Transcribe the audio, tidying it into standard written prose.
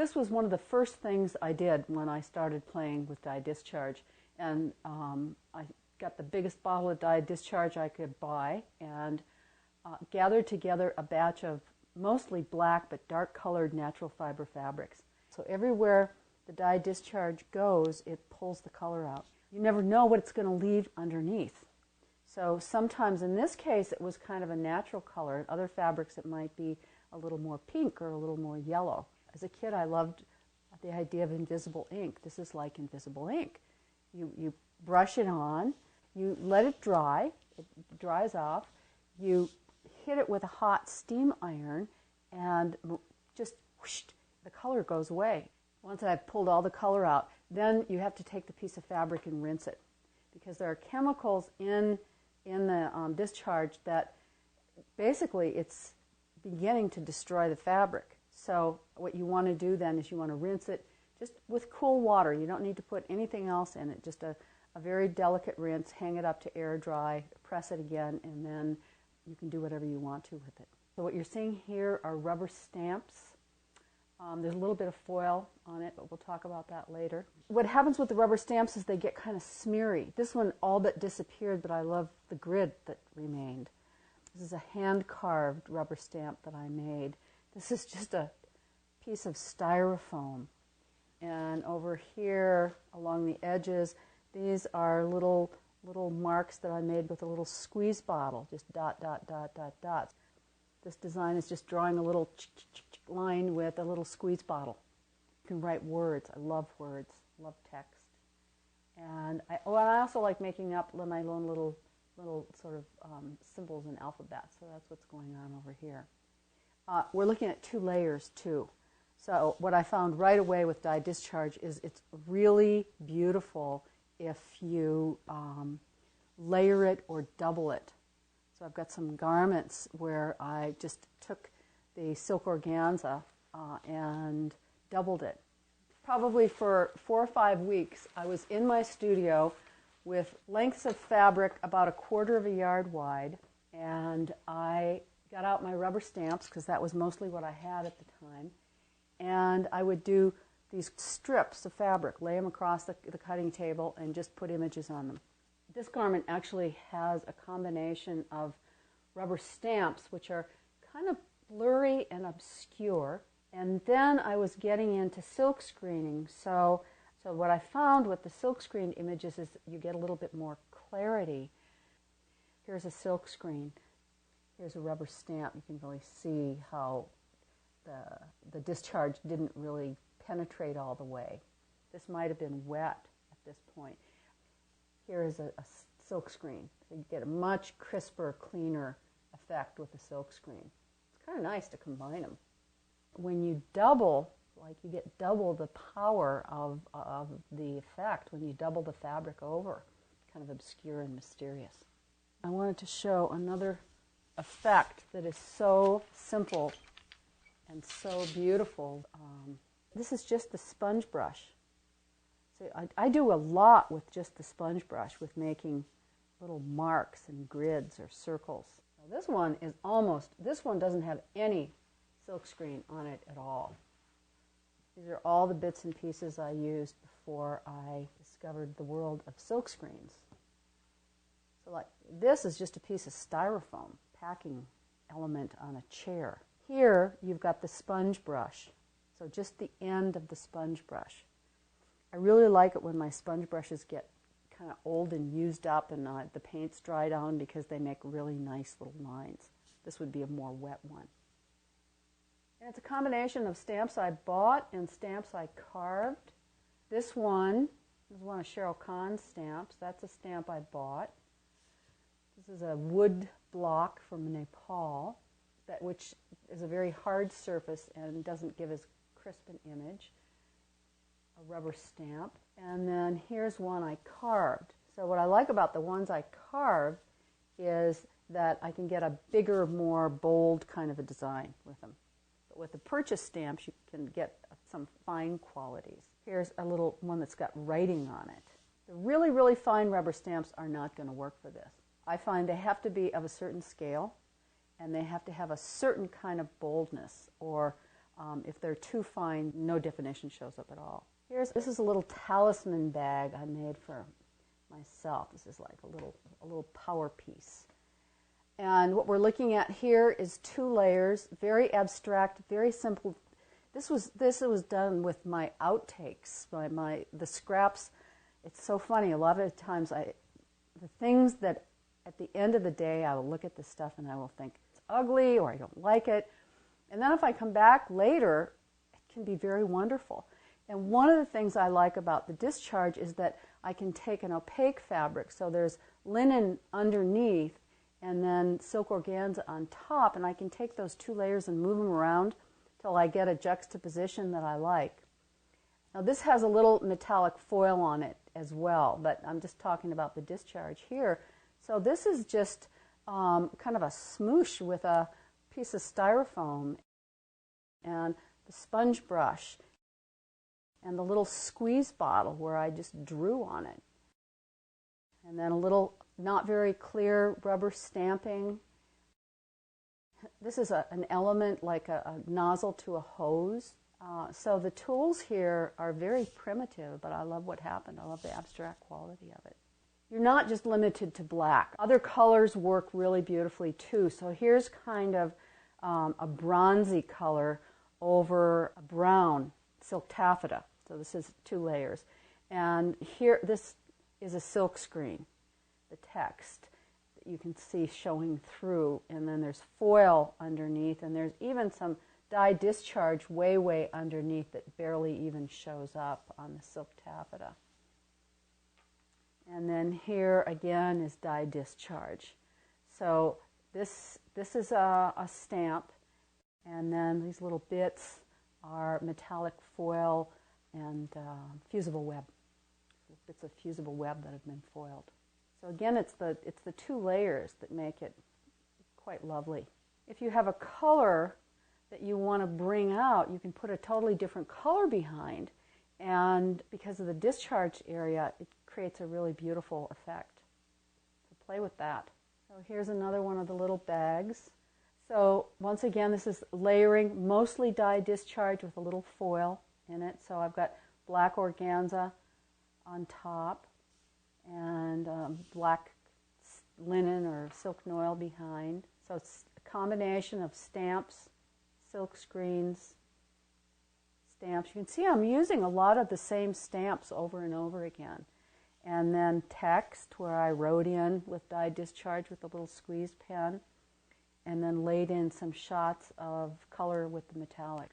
This was one of the first things I did when I started playing with dye discharge. And I got the biggest bottle of dye discharge I could buy and gathered together a batch of mostly black but dark colored natural fiber fabrics. So everywhere the dye discharge goes, it pulls the color out. You never know what it's going to leave underneath. So sometimes in this case it was kind of a natural color. In other fabrics it might be a little more pink or a little more yellow. As a kid I loved the idea of invisible ink. This is like invisible ink. You brush it on, you let it dry, it dries off, you hit it with a hot steam iron and just whoosh, the color goes away. Once I've pulled all the color out, then you have to take the piece of fabric and rinse it, because there are chemicals in the discharge that basically it's beginning to destroy the fabric. So what you want to do then is you want to rinse it just with cool water. You don't need to put anything else in it, just a very delicate rinse, hang it up to air dry, press it again, and then you can do whatever you want to with it. So what you're seeing here are rubber stamps. There's a little bit of foil on it, but we'll talk about that later. What happens with the rubber stamps is they get kind of smeary. This one all but disappeared, but I love the grid that remained. This is a hand-carved rubber stamp that I made. This is just a piece of styrofoam. And over here, along the edges, these are little marks that I made with a little squeeze bottle, just dot, dot, dot, dot, dots. This design is just drawing a little line with a little squeeze bottle. You can write words. I love words, love text. And I also like making up my own little sort of symbols and alphabets. So that's what's going on over here. We're looking at 2 layers too. So what I found right away with dye discharge is it's really beautiful if you layer it or double it. So I've got some garments where I just took the silk organza and doubled it. Probably for 4 or 5 weeks I was in my studio with lengths of fabric about 1/4 yard wide, and I got out my rubber stamps because that was mostly what I had at the time, and I would do these strips of fabric, lay them across the cutting table and just put images on them. This garment actually has a combination of rubber stamps, which are kind of blurry and obscure, and then I was getting into silk screening. So what I found with the silk screened images is you get a little bit more clarity. Here's a silk screen. Here's a rubber stamp. You can really see how the discharge didn't really penetrate all the way. This might have been wet at this point. Here is a silk screen. So you get a much crisper, cleaner effect with the silk screen. It's kind of nice to combine them. When you double, like you get double the power of the effect when you double the fabric over. Kind of obscure and mysterious. I wanted to show another effect that is so simple and so beautiful. This is just the sponge brush. So I do a lot with just the sponge brush, with making little marks and grids or circles. Now this one doesn't have any silk screen on it at all. These are all the bits and pieces I used before I discovered the world of silk screens. So like this is just a piece of styrofoam, packing element on a chair. Here you've got the sponge brush, so just the end of the sponge brush. I really like it when my sponge brushes get kind of old and used up and the paint's dried on, because they make really nice little lines. This would be a more wet one. And it's a combination of stamps I bought and stamps I carved. This one is one of Cheryl Kahn's stamps. That's a stamp I bought. This is a wood block from Nepal, which is a very hard surface and doesn't give as crisp an image. A rubber stamp. And then here's one I carved. So what I like about the ones I carve is that I can get a bigger, more bold kind of a design with them. But with the purchase stamps, you can get some fine qualities. Here's a little one that's got writing on it. The really, really fine rubber stamps are not going to work for this. I find they have to be of a certain scale, and they have to have a certain kind of boldness or If they're too fine, no definition shows up at all. This is a little talisman bag I made for myself. This is like a little power piece. And what we're looking at here is 2 layers, very abstract, very simple. This was done with my outtakes, the scraps. It's so funny. A lot of times, the things that at the end of the day, I will look at this stuff and I will think it's ugly or I don't like it. And then if I come back later, it can be very wonderful. And one of the things I like about the Discharge is that I can take an opaque fabric, so there's linen underneath and then silk organza on top, and I can take those 2 layers and move them around till I get a juxtaposition that I like. Now this has a little metallic foil on it as well, but I'm just talking about the Discharge here. So this is just kind of a smoosh with a piece of styrofoam and the sponge brush and the little squeeze bottle where I just drew on it. And then a little not very clear rubber stamping. This is an element like a nozzle to a hose. So the tools here are very primitive, but I love what happened. I love the abstract quality of it. You're not just limited to black. Other colors work really beautifully too. So here's kind of a bronzy color over a brown silk taffeta. So this is 2 layers. And here, this is a silk screen, the text that you can see showing through. And then there's foil underneath, and there's even some dye discharge way underneath that barely even shows up on the silk taffeta. And then here again is dye discharge. So this is a stamp, and then these little bits are metallic foil and fusible web, bits of fusible web that have been foiled. So again, it's the 2 layers that make it quite lovely. If you have a color that you want to bring out, you can put a totally different color behind, and because of the discharge area, it creates a really beautiful effect. So play with that. So here's another one of the little bags. So once again, this is layering, mostly dye discharge with a little foil in it. So I've got black organza on top and black linen or silk noil behind. So it's a combination of stamps, silk screens, stamps. You can see I'm using a lot of the same stamps over and over again. And then text, where I wrote in with dye discharge with a little squeeze pen, and then laid in some shots of color with the metallic.